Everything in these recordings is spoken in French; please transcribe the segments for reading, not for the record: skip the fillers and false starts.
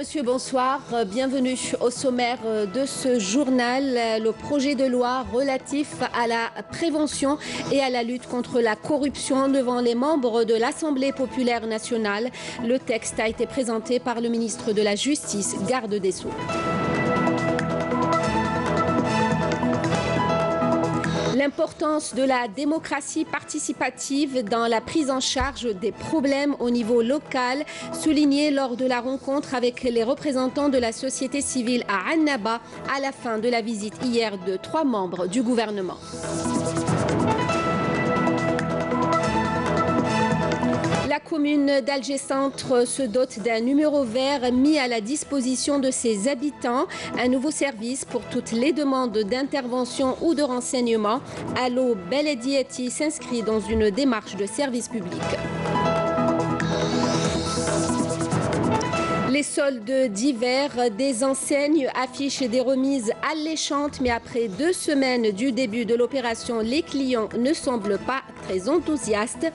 messieurs, bonsoir. Bienvenue au sommaire de ce journal. Le projet de loi relatif à la prévention et à la lutte contre la corruption devant les membres de l'Assemblée populaire nationale. Le texte a été présenté par le ministre de la Justice, garde des Sceaux. L'importance de la démocratie participative dans la prise en charge des problèmes au niveau local, soulignée lors de la rencontre avec les représentants de la société civile à Annaba à la fin de la visite hier de 3 membres du gouvernement. La commune d'Alger Centre se dote d'un numéro vert mis à la disposition de ses habitants. Un nouveau service pour toutes les demandes d'intervention ou de renseignement. Allo Belediati s'inscrit dans une démarche de service public. Les soldes d'hiver, des enseignes affichent des remises alléchantes, mais après 2 semaines du début de l'opération, les clients ne semblent pas très enthousiastes.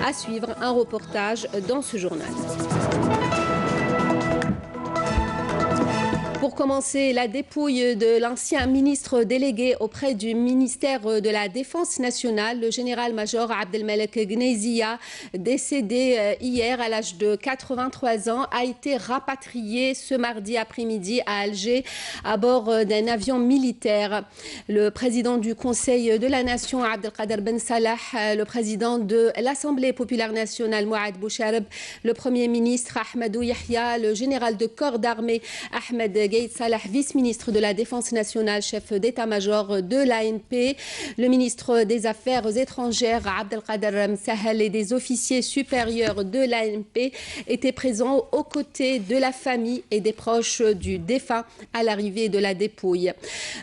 À suivre un reportage dans ce journal. Pour commencer, la dépouille de l'ancien ministre délégué auprès du ministère de la Défense nationale, le général-major Abdelmalek Gnezia, décédé hier à l'âge de 83 ans, a été rapatrié ce mardi après-midi à Alger à bord d'un avion militaire. Le président du Conseil de la Nation, Abdelkader Ben Salah, le président de l'Assemblée populaire nationale, Mouad Bouchareb, le premier ministre Ahmadou Yahya, le général de corps d'armée Ahmed Gaïd Salah, vice-ministre de la Défense nationale, chef d'état-major de l'ANP, le ministre des Affaires étrangères Abdelkader Msahel et des officiers supérieurs de l'ANP étaient présents aux côtés de la famille et des proches du défunt à l'arrivée de la dépouille.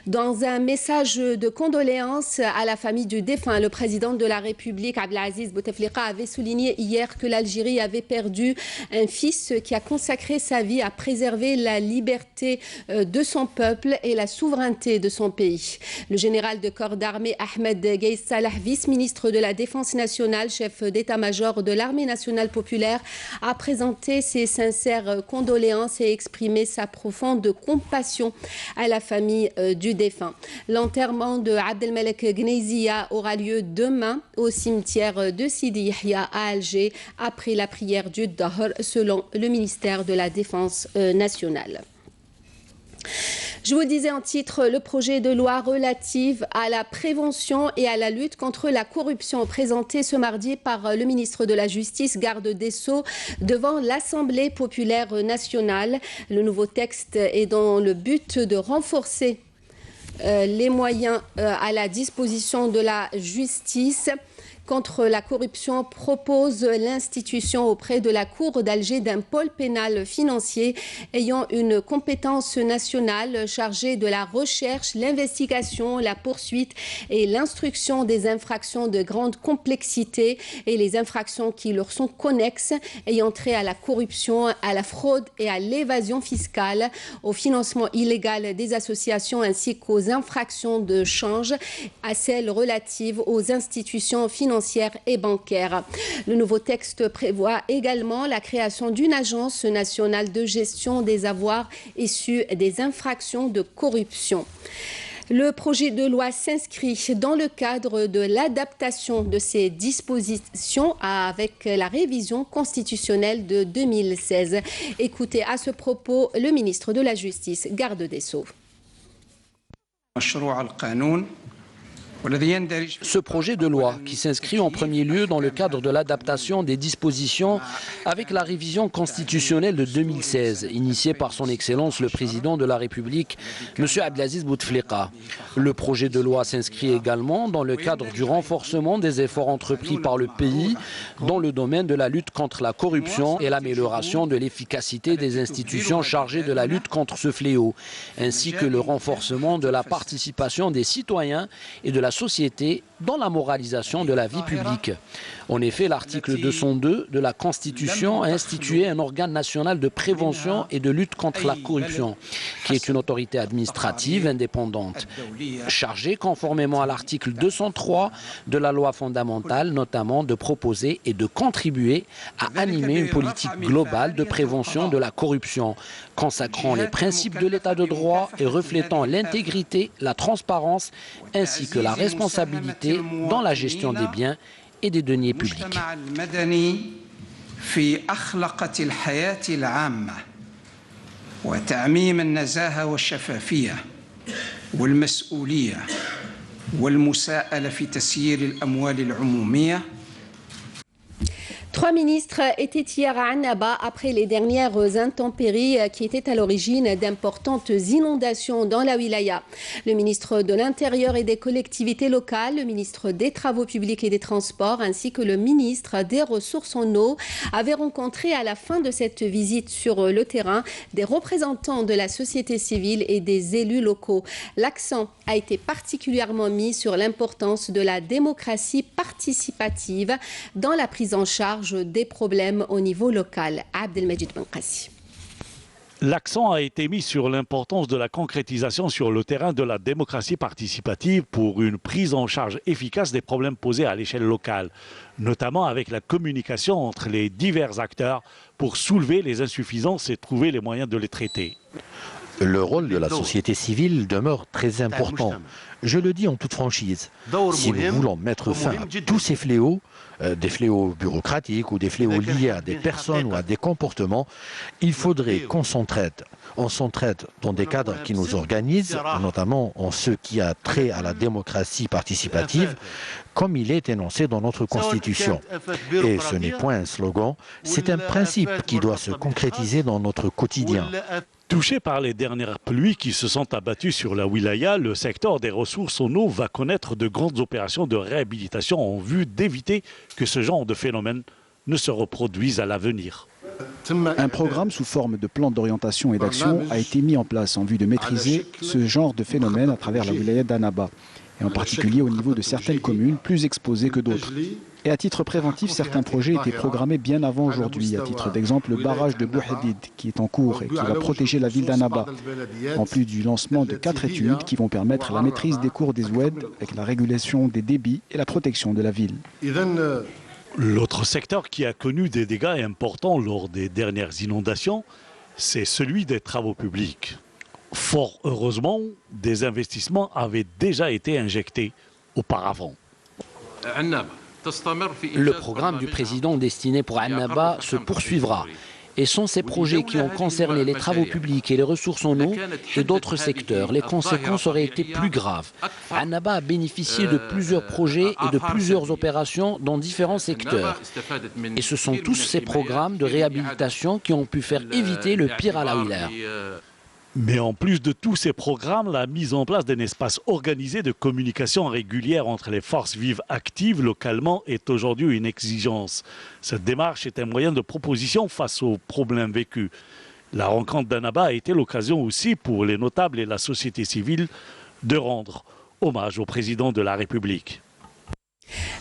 Dans un message de condoléances à la famille du défunt, le président de la République, Abdelaziz Bouteflika, avait souligné hier que l'Algérie avait perdu un fils qui a consacré sa vie à préserver la liberté de son peuple et la souveraineté de son pays. Le général de corps d'armée Ahmed Gaïd Salah, vice-ministre de la Défense nationale, chef d'état-major de l'armée nationale populaire, a présenté ses sincères condoléances et exprimé sa profonde compassion à la famille du défunt. L'enterrement de Abdelmalek Gnezia aura lieu demain au cimetière de Sidi Yahya à Alger après la prière du Dahr, selon le ministère de la Défense nationale. Je vous disais en titre, le projet de loi relatif à la prévention et à la lutte contre la corruption présenté ce mardi par le ministre de la Justice, garde des Sceaux, devant l'Assemblée populaire nationale. Le nouveau texte est dans le but de renforcer les moyens à la disposition de la justice contre la corruption, propose l'institution auprès de la Cour d'Alger d'un pôle pénal financier ayant une compétence nationale chargée de la recherche, l'investigation, la poursuite et l'instruction des infractions de grande complexité et les infractions qui leur sont connexes ayant trait à la corruption, à la fraude et à l'évasion fiscale, au financement illégal des associations ainsi qu'aux infractions de change, à celles relatives aux institutions financières et bancaires. Le nouveau texte prévoit également la création d'une agence nationale de gestion des avoirs issus des infractions de corruption. Le projet de loi s'inscrit dans le cadre de l'adaptation de ces dispositions avec la révision constitutionnelle de 2016. Écoutez à ce propos le ministre de la Justice, garde des Sceaux. Ce projet de loi, qui s'inscrit en premier lieu dans le cadre de l'adaptation des dispositions avec la révision constitutionnelle de 2016, initiée par son Excellence le Président de la République, M. Abdelaziz Bouteflika. Le projet de loi s'inscrit également dans le cadre du renforcement des efforts entrepris par le pays dans le domaine de la lutte contre la corruption et l'amélioration de l'efficacité des institutions chargées de la lutte contre ce fléau, ainsi que le renforcement de la participation des citoyens et de la société dans la moralisation de la vie publique. En effet, l'article 202 de la Constitution a institué un organe national de prévention et de lutte contre la corruption, qui est une autorité administrative indépendante, chargée, conformément à l'article 203 de la loi fondamentale, notamment de proposer et de contribuer à animer une politique globale de prévention de la corruption, consacrant les principes de l'état de droit et reflétant l'intégrité, la transparence ainsi que la responsabilité dans la gestion des biens et des deniers publics. Trois ministres étaient hier à Annaba après les dernières intempéries qui étaient à l'origine d'importantes inondations dans la wilaya. Le ministre de l'Intérieur et des collectivités locales, le ministre des Travaux publics et des Transports ainsi que le ministre des Ressources en eau avaient rencontré à la fin de cette visite sur le terrain des représentants de la société civile et des élus locaux. L'accent a été particulièrement mis sur l'importance de la démocratie participative dans la prise en charge des problèmes au niveau local. Abdelmajid Benkassi. L'accent a été mis sur l'importance de la concrétisation sur le terrain de la démocratie participative pour une prise en charge efficace des problèmes posés à l'échelle locale, notamment avec la communication entre les divers acteurs pour soulever les insuffisances et trouver les moyens de les traiter. Le rôle de la société civile demeure très important. Je le dis en toute franchise. Si nous voulons mettre fin à tous ces fléaux, des fléaux bureaucratiques ou des fléaux liés à des personnes ou à des comportements, il faudrait qu'on s'entraide. On s'entraide dans des cadres qui nous organisent, notamment en ce qui a trait à la démocratie participative, comme il est énoncé dans notre Constitution. Et ce n'est point un slogan, c'est un principe qui doit se concrétiser dans notre quotidien. Touché par les dernières pluies qui se sont abattues sur la wilaya, le secteur des ressources en eau va connaître de grandes opérations de réhabilitation en vue d'éviter que ce genre de phénomène ne se reproduise à l'avenir. Un programme sous forme de plan d'orientation et d'action a été mis en place en vue de maîtriser ce genre de phénomène à travers la wilaya d'Annaba, et en particulier au niveau de certaines communes plus exposées que d'autres. Et à titre préventif, certains projets étaient programmés bien avant aujourd'hui. À titre d'exemple, le barrage de Bouhadid qui est en cours et qui va protéger la ville d'Annaba, en plus du lancement de 4 études qui vont permettre la maîtrise des cours des oueds avec la régulation des débits et la protection de la ville. L'autre secteur qui a connu des dégâts importants lors des dernières inondations, c'est celui des travaux publics. Fort heureusement, des investissements avaient déjà été injectés auparavant. Le programme du président destiné pour Annaba se poursuivra. Et sont ces projets qui ont concerné les travaux publics et les ressources en eau et d'autres secteurs, les conséquences auraient été plus graves. Annaba a bénéficié de plusieurs projets et de plusieurs opérations dans différents secteurs. Et ce sont tous ces programmes de réhabilitation qui ont pu faire éviter le pire à la wilaya. Mais en plus de tous ces programmes, la mise en place d'un espace organisé de communication régulière entre les forces vives actives localement est aujourd'hui une exigence. Cette démarche est un moyen de proposition face aux problèmes vécus. La rencontre d'Annaba a été l'occasion aussi pour les notables et la société civile de rendre hommage au président de la République.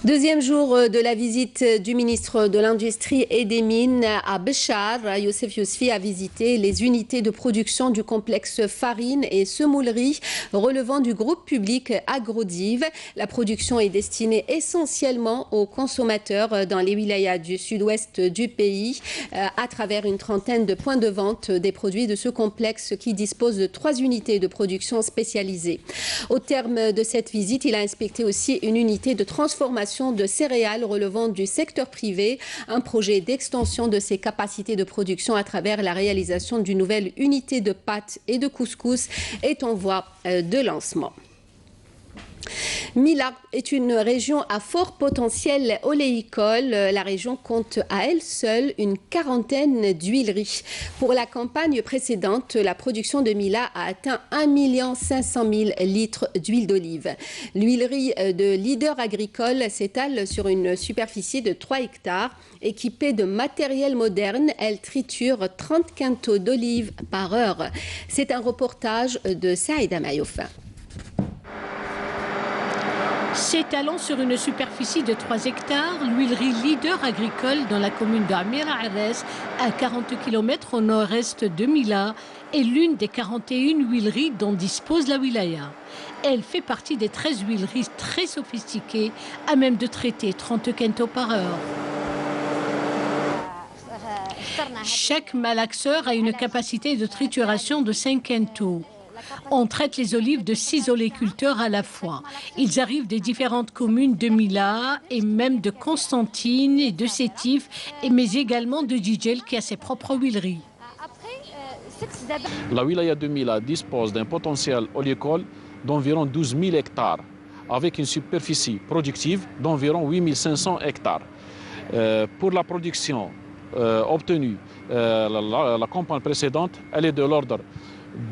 Deuxième jour de la visite du ministre de l'Industrie et des Mines à Béchar. Youssef Yousfi a visité les unités de production du complexe farine et semoulerie relevant du groupe public Agrodiv. La production est destinée essentiellement aux consommateurs dans les wilayas du sud-ouest du pays à travers une trentaine de points de vente des produits de ce complexe qui dispose de 3 unités de production spécialisées. Au terme de cette visite, il a inspecté aussi une unité de transformation de céréales relevant du secteur privé, un projet d'extension de ses capacités de production à travers la réalisation d'une nouvelle unité de pâtes et de couscous est en voie de lancement. Mila est une région à fort potentiel oléicole. La région compte à elle seule une quarantaine d'huileries. Pour la campagne précédente, la production de Mila a atteint 1 500 000 litres d'huile d'olive. L'huilerie de Leader Agricole s'étale sur une superficie de 3 hectares. Équipée de matériel moderne, elle triture 30 quintaux d'olive par heure. C'est un reportage de Saïda Mayouf. S'étalant sur une superficie de 3 hectares, l'huilerie leader agricole dans la commune d'Amira Arès, à 40 km au nord-est de Mila, est l'une des 41 huileries dont dispose la wilaya. Elle fait partie des 13 huileries très sophistiquées, à même de traiter 30 quintaux par heure. Chaque malaxeur a une capacité de trituration de 5 quintaux. On traite les olives de 6 oléiculteurs à la fois. Ils arrivent des différentes communes de Mila et même de Constantine et de Sétif, mais également de Djidjel qui a ses propres huileries. La wilaya de Mila dispose d'un potentiel oléicole d'environ 12 000 hectares, avec une superficie productive d'environ 8 500 hectares. Pour la production obtenue, la campagne précédente, elle est de l'ordre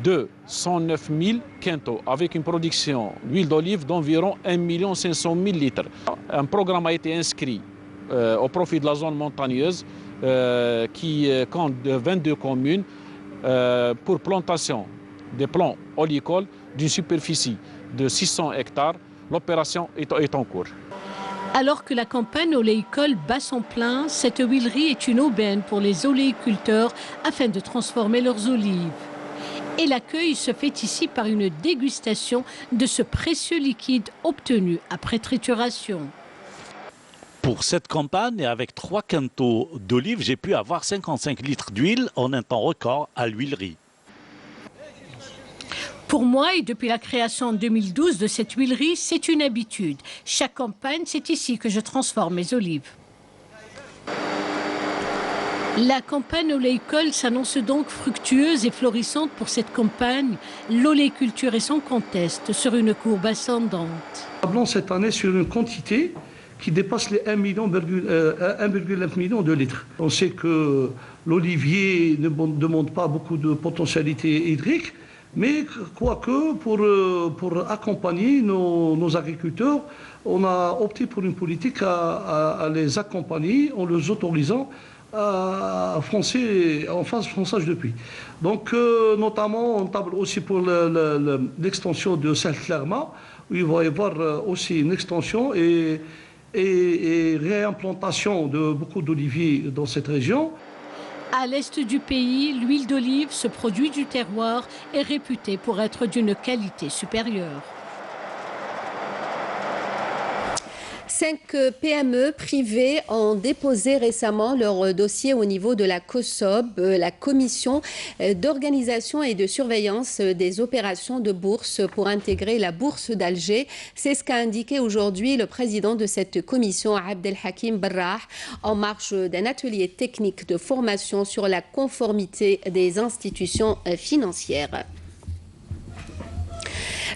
de 109 000 quintaux, avec une production d'huile d'olive d'environ 1 500 000 litres. Un programme a été inscrit au profit de la zone montagneuse qui compte 22 communes pour plantation des plants oléicoles d'une superficie de 600 hectares. L'opération est en cours. Alors que la campagne oléicole bat son plein, cette huilerie est une aubaine pour les oléiculteurs afin de transformer leurs olives. Et l'accueil se fait ici par une dégustation de ce précieux liquide obtenu après trituration. Pour cette campagne, et avec 3 quintaux d'olives, j'ai pu avoir 55 litres d'huile en un temps record à l'huilerie. Pour moi, et depuis la création en 2012 de cette huilerie, c'est une habitude. Chaque campagne, c'est ici que je transforme mes olives. La campagne oléicole s'annonce donc fructueuse et florissante pour cette campagne. L'oléiculture est sans conteste sur une courbe ascendante. Nous tablons cette année sur une quantité qui dépasse les 1,9 million de litres. On sait que l'olivier ne demande pas beaucoup de potentialité hydrique, mais quoique pour accompagner nos agriculteurs, on a opté pour une politique à les accompagner en les autorisant en phase fonçage de puits. Donc, notamment, on table aussi pour l'extension de Saint-Clerma, où il va y avoir aussi une extension et réimplantation de beaucoup d'oliviers dans cette région. À l'est du pays, l'huile d'olive, ce produit du terroir, est réputée pour être d'une qualité supérieure. 5 PME privées ont déposé récemment leur dossier au niveau de la COSOB, la Commission d'organisation et de surveillance des opérations de bourse pour intégrer la bourse d'Alger. C'est ce qu'a indiqué aujourd'hui le président de cette commission, Abdelhakim Barrah, en marge d'un atelier technique de formation sur la conformité des institutions financières.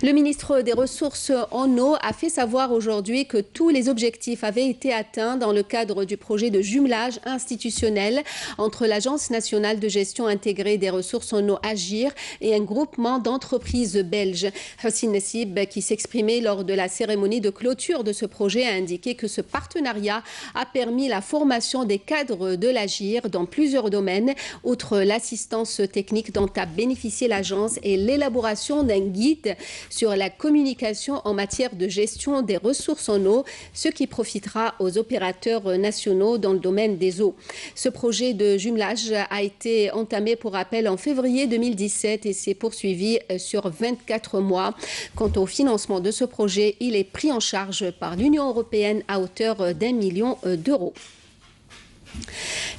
Le ministre des Ressources en eau a fait savoir aujourd'hui que tous les objectifs avaient été atteints dans le cadre du projet de jumelage institutionnel entre l'Agence nationale de gestion intégrée des ressources en eau Agir et un groupement d'entreprises belges. Hossein Nassib, qui s'exprimait lors de la cérémonie de clôture de ce projet, a indiqué que ce partenariat a permis la formation des cadres de l'Agir dans plusieurs domaines, outre l'assistance technique dont a bénéficié l'agence et l'élaboration d'un guide sur la communication en matière de gestion des ressources en eau, ce qui profitera aux opérateurs nationaux dans le domaine des eaux. Ce projet de jumelage a été entamé pour rappel en février 2017 et s'est poursuivi sur 24 mois. Quant au financement de ce projet, il est pris en charge par l'Union européenne à hauteur d'1 million d'euros.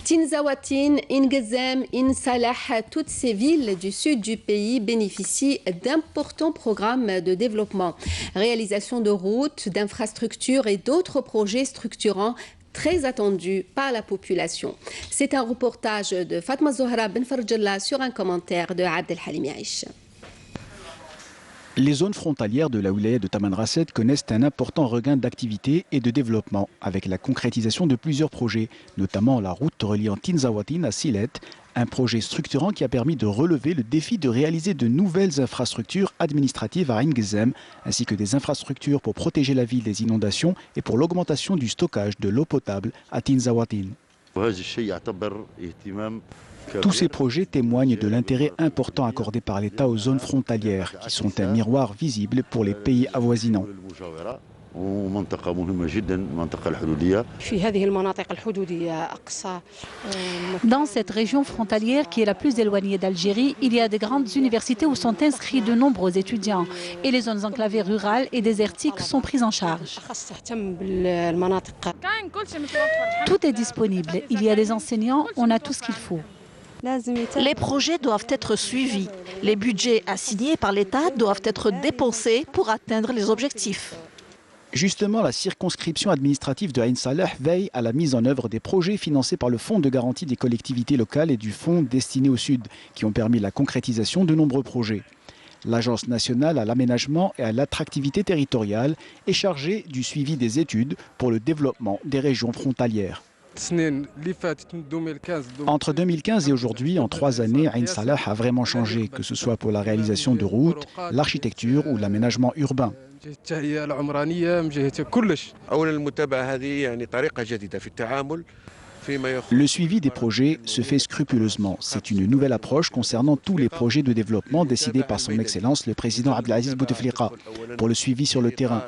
Tinzaouatine, Ingezem, Insalah, toutes ces villes du sud du pays bénéficient d'importants programmes de développement, réalisation de routes, d'infrastructures et d'autres projets structurants très attendus par la population. C'est un reportage de Fatma Zohra Ben Farjalla sur un commentaire de Abdelhalim Yaïch. Les zones frontalières de la wilaya de Tamanrasset connaissent un important regain d'activité et de développement avec la concrétisation de plusieurs projets, notamment la route reliant Tinzaouatine à Silet, un projet structurant qui a permis de relever le défi de réaliser de nouvelles infrastructures administratives à Ingezem, ainsi que des infrastructures pour protéger la ville des inondations et pour l'augmentation du stockage de l'eau potable à Tinzaouatine. Tous ces projets témoignent de l'intérêt important accordé par l'État aux zones frontalières, qui sont un miroir visible pour les pays avoisinants. Dans cette région frontalière qui est la plus éloignée d'Algérie, il y a des grandes universités où sont inscrits de nombreux étudiants et les zones enclavées rurales et désertiques sont prises en charge. Tout est disponible, il y a des enseignants, on a tout ce qu'il faut. Les projets doivent être suivis. Les budgets assignés par l'État doivent être dépensés pour atteindre les objectifs. Justement, la circonscription administrative de Ain Saleh veille à la mise en œuvre des projets financés par le Fonds de garantie des collectivités locales et du Fonds destiné au Sud, qui ont permis la concrétisation de nombreux projets. L'Agence nationale à l'aménagement et à l'attractivité territoriale est chargée du suivi des études pour le développement des régions frontalières. Entre 2015 et aujourd'hui, en 3 années, Ain Saleh a vraiment changé, que ce soit pour la réalisation de routes, l'architecture ou l'aménagement urbain. Le suivi des projets se fait scrupuleusement. C'est une nouvelle approche concernant tous les projets de développement décidés par son Excellence le président Abdelaziz Bouteflika pour le suivi sur le terrain.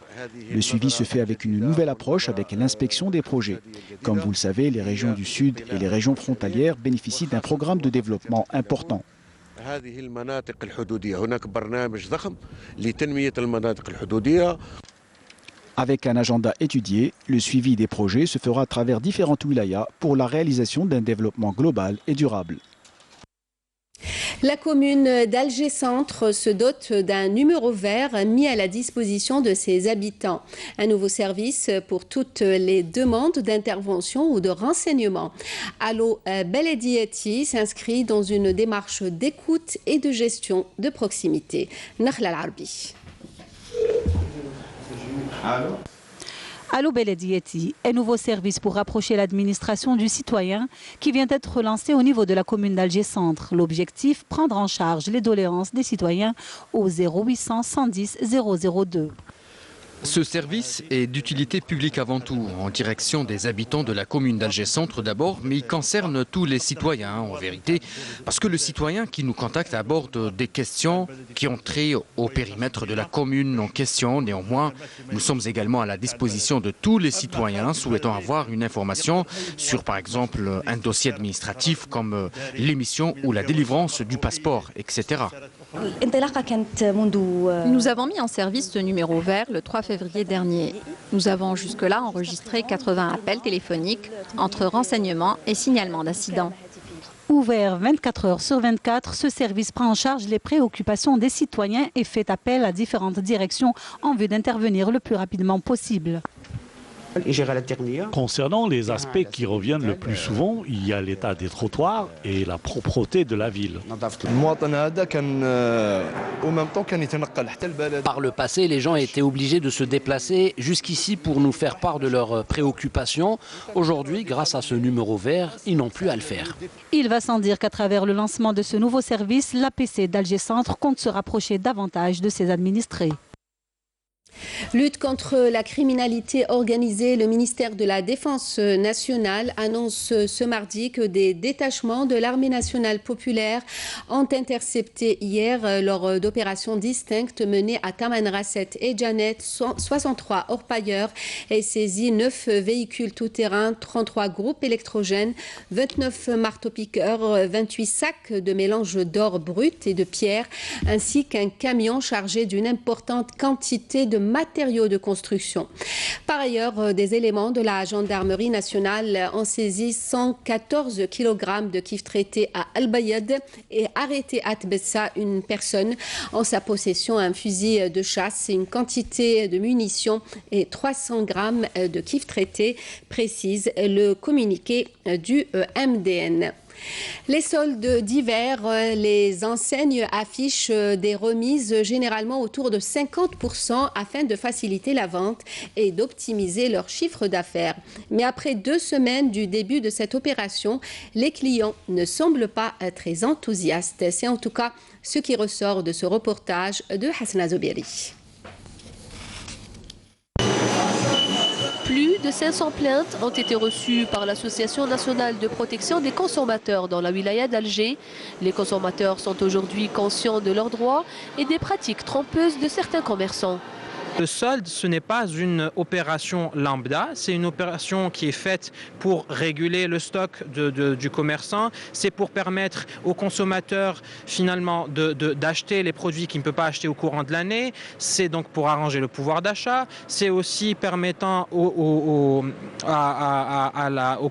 Le suivi se fait avec une nouvelle approche avec l'inspection des projets. Comme vous le savez, les régions du Sud et les régions frontalières bénéficient d'un programme de développement important. Avec un agenda étudié, le suivi des projets se fera à travers différentes wilayas pour la réalisation d'un développement global et durable. La commune d'Alger Centre se dote d'un numéro vert mis à la disposition de ses habitants. Un nouveau service pour toutes les demandes d'intervention ou de renseignement. Allo Belediati s'inscrit dans une démarche d'écoute et de gestion de proximité. Nakhla Al-Arbi. Allo Belediati, un nouveau service pour rapprocher l'administration du citoyen qui vient d'être lancé au niveau de la commune d'Alger Centre. L'objectif, prendre en charge les doléances des citoyens au 0800 110 002. Ce service est d'utilité publique avant tout, en direction des habitants de la commune d'Alger Centre d'abord, mais il concerne tous les citoyens en vérité, parce que le citoyen qui nous contacte aborde des questions qui ont trait au périmètre de la commune en question. Néanmoins, nous sommes également à la disposition de tous les citoyens souhaitant avoir une information sur par exemple un dossier administratif comme l'émission ou la délivrance du passeport, etc. Nous avons mis en service ce numéro vert le 3 février dernier. Nous avons jusque-là enregistré 80 appels téléphoniques entre renseignements et signalement d'incidents. Ouvert 24 heures sur 24, ce service prend en charge les préoccupations des citoyens et fait appel à différentes directions en vue d'intervenir le plus rapidement possible. Concernant les aspects qui reviennent le plus souvent, il y a l'état des trottoirs et la propreté de la ville. Par le passé, les gens étaient obligés de se déplacer jusqu'ici pour nous faire part de leurs préoccupations. Aujourd'hui, grâce à ce numéro vert, ils n'ont plus à le faire. Il va sans dire qu'à travers le lancement de ce nouveau service, l'APC d'Alger Centre compte se rapprocher davantage de ses administrés. Lutte contre la criminalité organisée, le ministère de la Défense nationale annonce ce mardi que des détachements de l'armée nationale populaire ont intercepté hier lors d'opérations distinctes menées à Tamanrasset et Janet 63 orpailleurs et saisi 9 véhicules tout-terrain, 33 groupes électrogènes, 29 marteaux-piqueurs, 28 sacs de mélange d'or brut et de pierre, ainsi qu'un camion chargé d'une importante quantité de matériaux de construction. Par ailleurs, des éléments de la gendarmerie nationale ont saisi 114 kg de kif traité à Al-Bayad et arrêté à Tbessa une personne en sa possession un fusil de chasse, une quantité de munitions et 300 grammes de kif traité, précise le communiqué du MDN. Les soldes d'hiver, les enseignes affichent des remises généralement autour de 50% afin de faciliter la vente et d'optimiser leur chiffre d'affaires. Mais après 2 semaines du début de cette opération, les clients ne semblent pas très enthousiastes. C'est en tout cas ce qui ressort de ce reportage de Hassana Zobiri. Plus de 500 plaintes ont été reçues par l'Association nationale de protection des consommateurs dans la wilaya d'Alger. Les consommateurs sont aujourd'hui conscients de leurs droits et des pratiques trompeuses de certains commerçants. Le solde, ce n'est pas une opération lambda, c'est une opération qui est faite pour réguler le stock du commerçant, c'est pour permettre aux consommateurs finalement d'acheter les produits qu'il ne peut pas acheter au courant de l'année, c'est donc pour arranger le pouvoir d'achat, c'est aussi permettant aux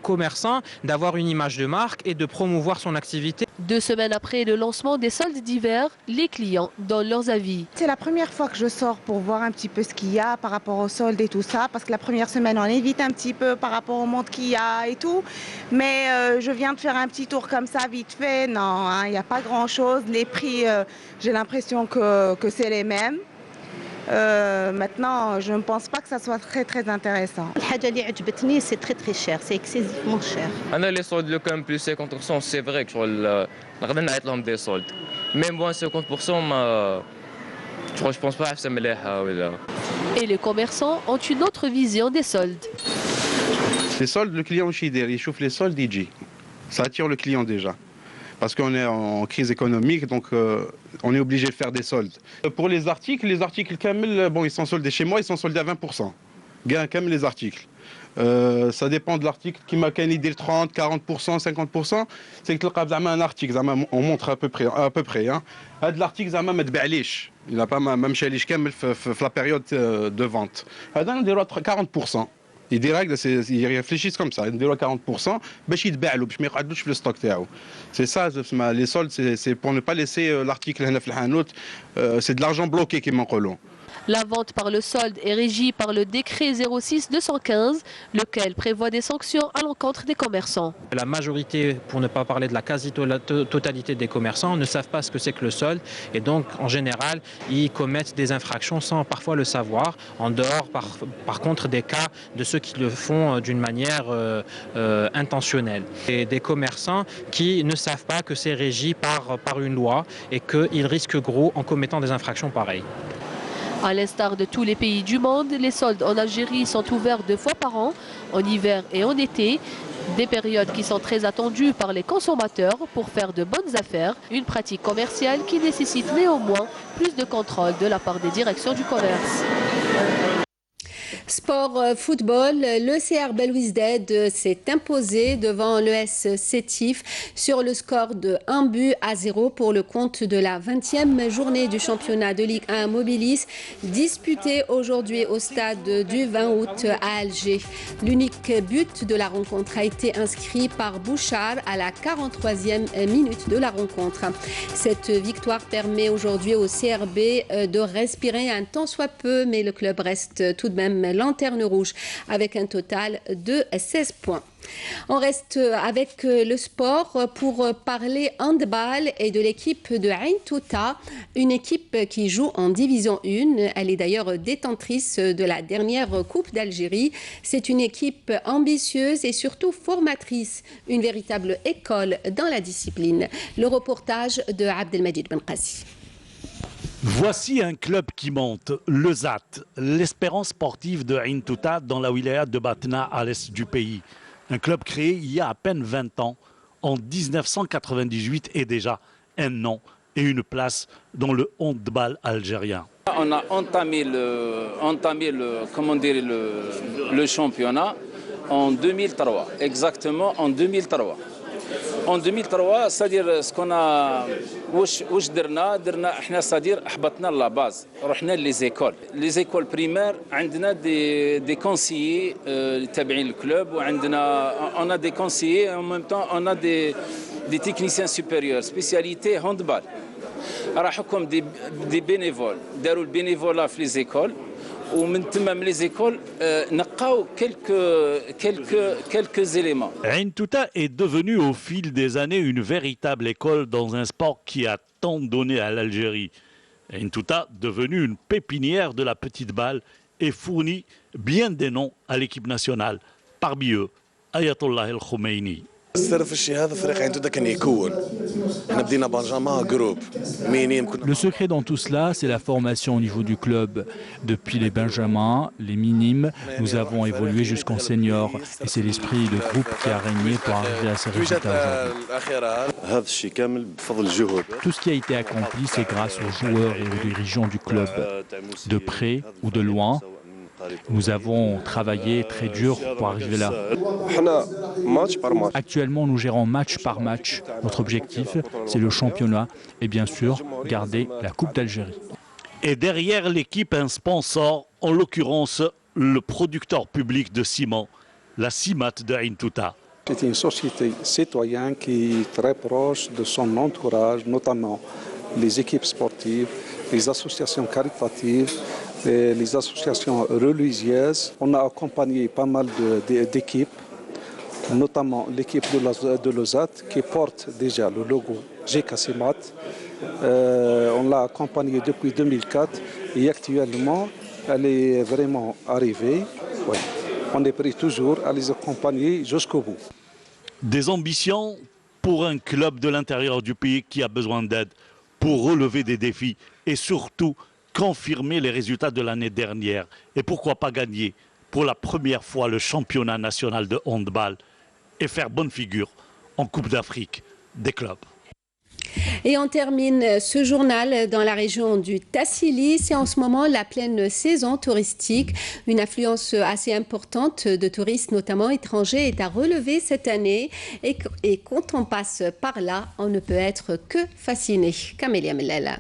commerçants d'avoir une image de marque et de promouvoir son activité. 2 semaines après le lancement des soldes d'hiver, les clients donnent leurs avis. C'est la première fois que je sors pour voir un petit peu ce qu'il y a par rapport aux soldes et tout ça, parce que la première semaine on évite un petit peu par rapport au monde qu'il y a et tout, mais je viens de faire un petit tour comme ça vite fait, non, il n'y a pas grand chose, les prix j'ai l'impression que c'est les mêmes. Maintenant, je ne pense pas que ça soit très intéressant. C'est très cher, c'est excessivement cher. Les soldes, le quand plus 50%, c'est vrai que je vais des soldes. Même moins 50%, je pense pas que ça me l'est. Et les commerçants ont une autre vision des soldes. Les soldes, le client il chauffe les soldes, il dit. Ça attire le client déjà. Parce qu'on est en crise économique, donc on est obligé de faire des soldes. Pour les articles Kamel, bon, ils sont soldés chez moi, ils sont soldés à 20%. Gain Kamel les articles. Ça dépend de l'article qui m'a gagné 30, 40%, 50%. C'est que un article, on montre à peu près. Hein. L'article, il n'a pas même chez la période de vente. On dirait 40%. Ils réfléchissent comme ça, ils disent 40%, le stock. C'est ça, les soldes, c'est pour ne pas laisser l'article, c'est de l'argent bloqué qui manque. La vente par le solde est régie par le décret 06-215, lequel prévoit des sanctions à l'encontre des commerçants. La majorité, pour ne pas parler de la quasi-totalité des commerçants, ne savent pas ce que c'est que le solde et donc en général ils commettent des infractions sans parfois le savoir, en dehors par contre des cas de ceux qui le font d'une manière intentionnelle. Et des commerçants qui ne savent pas que c'est régi par une loi et qu'ils risquent gros en commettant des infractions pareilles. À l'instar de tous les pays du monde, les soldes en Algérie sont ouverts 2 fois par an, en hiver et en été. Des périodes qui sont très attendues par les consommateurs pour faire de bonnes affaires. Une pratique commerciale qui nécessite néanmoins plus de contrôle de la part des directions du commerce. Sport football, le CR Belouizdad s'est imposé devant l'ES Sétif sur le score de 1-0 pour le compte de la 20e journée du championnat de Ligue 1 Mobilis, disputée aujourd'hui au stade du 20 août à Alger. L'unique but de la rencontre a été inscrit par Bouchard à la 43e minute de la rencontre. Cette victoire permet aujourd'hui au CRB de respirer un tant soit peu, mais le club reste tout de même lanterne rouge avec un total de 16 points. On reste avec le sport pour parler handball et de l'équipe de Ain Touta, une équipe qui joue en division 1. Elle est d'ailleurs détentrice de la dernière Coupe d'Algérie. C'est une équipe ambitieuse et surtout formatrice, une véritable école dans la discipline. Le reportage de Abdelmajid Benqassi. Voici un club qui monte, le ZAT, l'espérance sportive de Ain Touta dans la wilaya de Batna à l'est du pays. Un club créé il y a à peine 20 ans, en 1998, et déjà un nom et une place dans le handball algérien. On a entamé le championnat en 2003, exactement en 2003. En 2003, c'est-à-dire ce qu'on a c'est-à-dire احبطنا la base, رحنا les écoles primaires, عندنا des conseillers تابعين الكلوب وعندنا on a des conseillers en même temps on a des techniciens supérieurs spécialité handball. راحوكم des bénévoles داروا البينيفولا في les écoles. ومن تمام les écoles نقاو quelques éléments. Ain Touta est devenue au fil des années une véritable école dans un sport qui a tant donné à l'Algérie. Ain Touta, devenue une pépinière de la petite balle, et fournit bien des noms à l'équipe nationale. Parmi eux, Ayatollah El Khomeini. Le secret dans tout cela, c'est la formation au niveau du club. Depuis les benjamins, les minimes, nous avons évolué jusqu'en senior. Et c'est l'esprit de groupe qui a régné pour arriver à ces résultats aujourd'hui. Tout ce qui a été accompli, c'est grâce aux joueurs et aux dirigeants du club. De près ou de loin, nous avons travaillé très dur pour arriver là. Actuellement, nous gérons match par match. Notre objectif, c'est le championnat et bien sûr, garder la Coupe d'Algérie. Et derrière l'équipe, un sponsor, en l'occurrence le producteur public de ciment, la CIMAT de Ain Touta. C'est une société citoyenne qui est très proche de son entourage, notamment les équipes sportives, les associations caritatives, les associations religieuses. On a accompagné pas mal d'équipes, notamment l'équipe de Lozat qui porte déjà le logo GK-CIMAT. On l'a accompagnée depuis 2004 et actuellement, elle est vraiment arrivée. Ouais. On est prêt toujours à les accompagner jusqu'au bout. Des ambitions pour un club de l'intérieur du pays qui a besoin d'aide pour relever des défis et surtout confirmer les résultats de l'année dernière. Et pourquoi pas gagner pour la première fois le championnat national de handball et faire bonne figure en Coupe d'Afrique des clubs. Et on termine ce journal dans la région du Tassili. C'est en ce moment la pleine saison touristique. Une affluence assez importante de touristes, notamment étrangers, est à relever cette année. Et quand on passe par là, on ne peut être que fasciné. Camélia Mellala.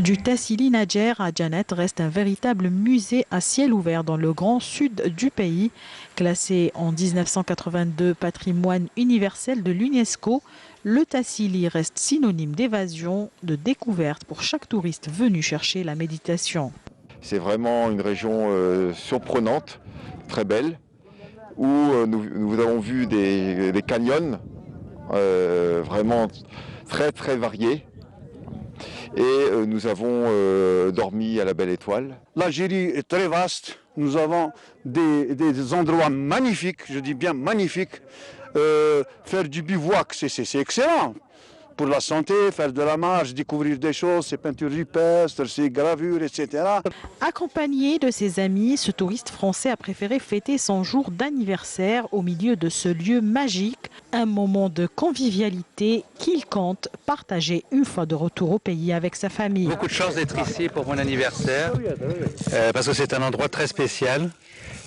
Du Tassili Nadjer à Djanet reste un véritable musée à ciel ouvert dans le grand sud du pays. Classé en 1982 patrimoine universel de l'UNESCO, le Tassili reste synonyme d'évasion, de découverte pour chaque touriste venu chercher la méditation. C'est vraiment une région surprenante, très belle, où nous avons vu des canyons vraiment très très variés. Et nous avons dormi à la Belle Étoile. L'Algérie est très vaste. Nous avons des endroits magnifiques, je dis bien magnifiques. Faire du bivouac, c'est excellent. Pour la santé, faire de la marche, découvrir des choses, ces peintures rupestres, ces gravures, etc. Accompagné de ses amis, ce touriste français a préféré fêter son jour d'anniversaire au milieu de ce lieu magique, un moment de convivialité qu'il compte partager une fois de retour au pays avec sa famille. Beaucoup de chance d'être ici pour mon anniversaire, parce que c'est un endroit très spécial.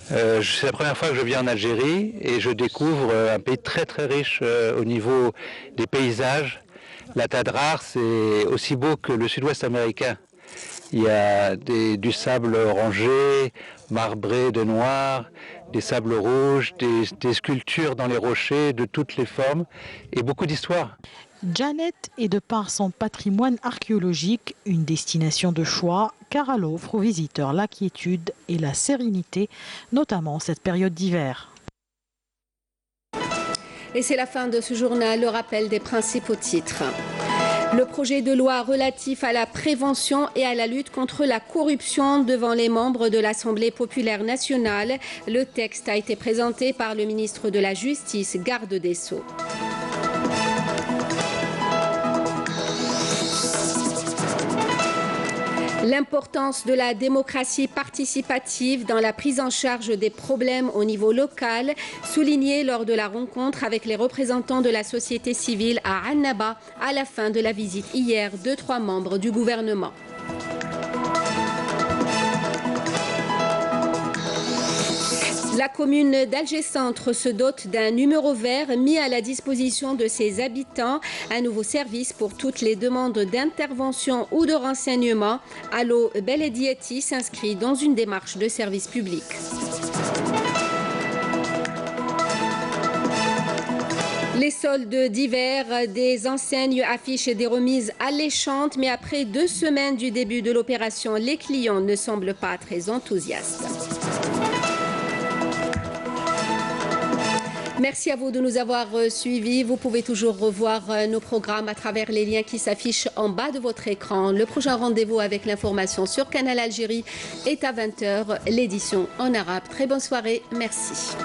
C'est la première fois que je viens en Algérie et je découvre un pays très très riche au niveau des paysages. La Tadrar, c'est aussi beau que le sud-ouest américain. Il y a du sable orangé, marbré de noir, des sables rouges, des sculptures dans les rochers de toutes les formes et beaucoup d'histoire. Djanet est de par son patrimoine archéologique une destination de choix car elle offre aux visiteurs la quiétude et la sérénité, notamment en cette période d'hiver. Et c'est la fin de ce journal, le rappel des principaux titres. Le projet de loi relatif à la prévention et à la lutte contre la corruption devant les membres de l'Assemblée populaire nationale. Le texte a été présenté par le ministre de la Justice, garde des Sceaux. L'importance de la démocratie participative dans la prise en charge des problèmes au niveau local, soulignée lors de la rencontre avec les représentants de la société civile à Annaba à la fin de la visite hier de 3 membres du gouvernement. La commune d'Alger Centre se dote d'un numéro vert mis à la disposition de ses habitants. Un nouveau service pour toutes les demandes d'intervention ou de renseignement. Allo Beledieti s'inscrit dans une démarche de service public. Les soldes d'hiver, des enseignes affichent des remises alléchantes, mais après 2 semaines du début de l'opération, les clients ne semblent pas très enthousiastes. Merci à vous de nous avoir suivis. Vous pouvez toujours revoir nos programmes à travers les liens qui s'affichent en bas de votre écran. Le prochain rendez-vous avec l'information sur Canal Algérie est à 20h, l'édition en arabe. Très bonne soirée. Merci.